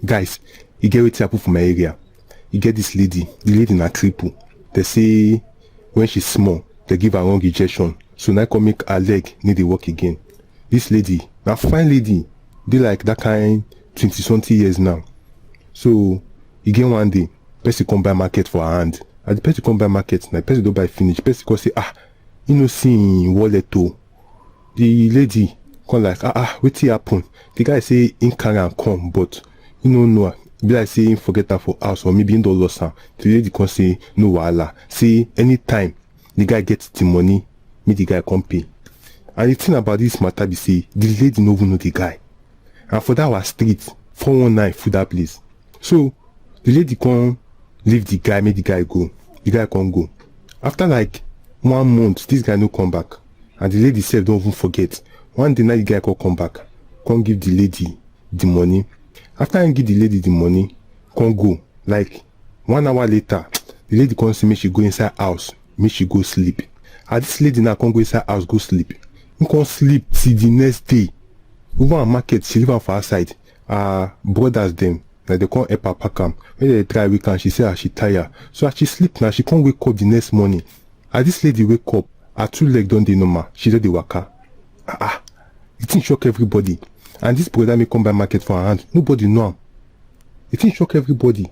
Guys, you get wetin happen for my area. You get this lady, the lady na cripple. They say when she's small, they give her wrong injection, so now come make her leg need to work again. This lady, na fine lady, be like that kind 20-something years now. So you get one day, person come buy market for her hand. And the person come buy market, now person don't buy finish. Person come say, you know, see wallet too. The lady come like, wetin happen? The guy say him carry am come, but you know, be like say him forget her for house, or maybe him don lost her. The lady come say no wahala. Say anytime the guy gets the money, make the guy come pay. And the thing about this matter be say the lady no even know the guy. And for that our street, 419 full that place. So the lady come leave the guy, make the guy go. The guy can't go. After like 1 month, this guy no come back. And the lady said don't even forget. One day night the guy come back, come give the lady the money. After I give the lady the money, come go. Like 1 hour later, the lady come say make she go inside house, make she go sleep. And this lady now come go inside house, go sleep. He come sleep till the next day. Over at market, she leave her for outside. Brothers them, like they come help her pack am. When they try weekend, she say she tired. So as she sleep now, she can't wake up the next morning. As this lady wake up, her 2 legs don't dey normal. She don't dey waka. The thing shock everybody. And this brother may come by market for her hand. Nobody know him. The thing shock everybody.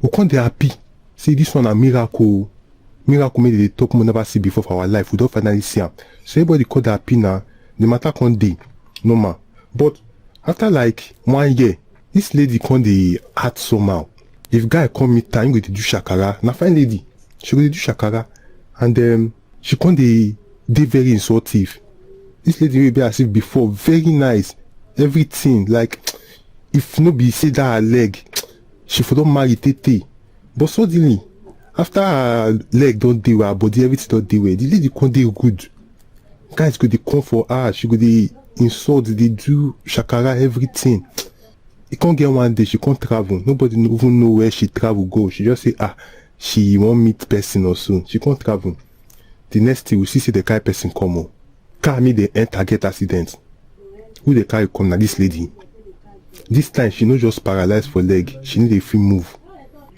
We can't dey happy. Say this one a miracle. Miracle made they talk we never see before for our life. We don't finally see him. So everybody call dey happy now. The matter can't dey normal. But after like 1 year, this lady can't dey act somehow. If guy come meet her, him go dey do shakara. Na fine lady. She go dey do shakara. And she can't dey very insultive. This lady will be as if before, very nice, everything. Like, if no be say that her leg, she for don't marry Tete. But suddenly, after her leg don't deal with her body, everything don't deal with, the lady can't deal good. Guys go dey come for her, she go dey insult, they do shakara, everything. It can't get one day, she can't travel. Nobody even know where she travel go. She just say, she won't meet person or so. She can't travel. The next thing we see the kind person come on. Car me they enter get accident. Who they carry come na this lady. This time she no just paralyzed for leg, she need a free move.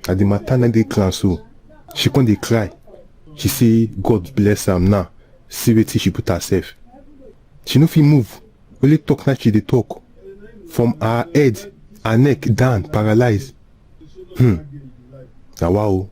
At the maternal day cancel, she can't dey cry. She say God bless am now. See wetin she put herself. She no fit move. Only talk na she dey talk. From her head, her neck down, paralyzed. Now wow.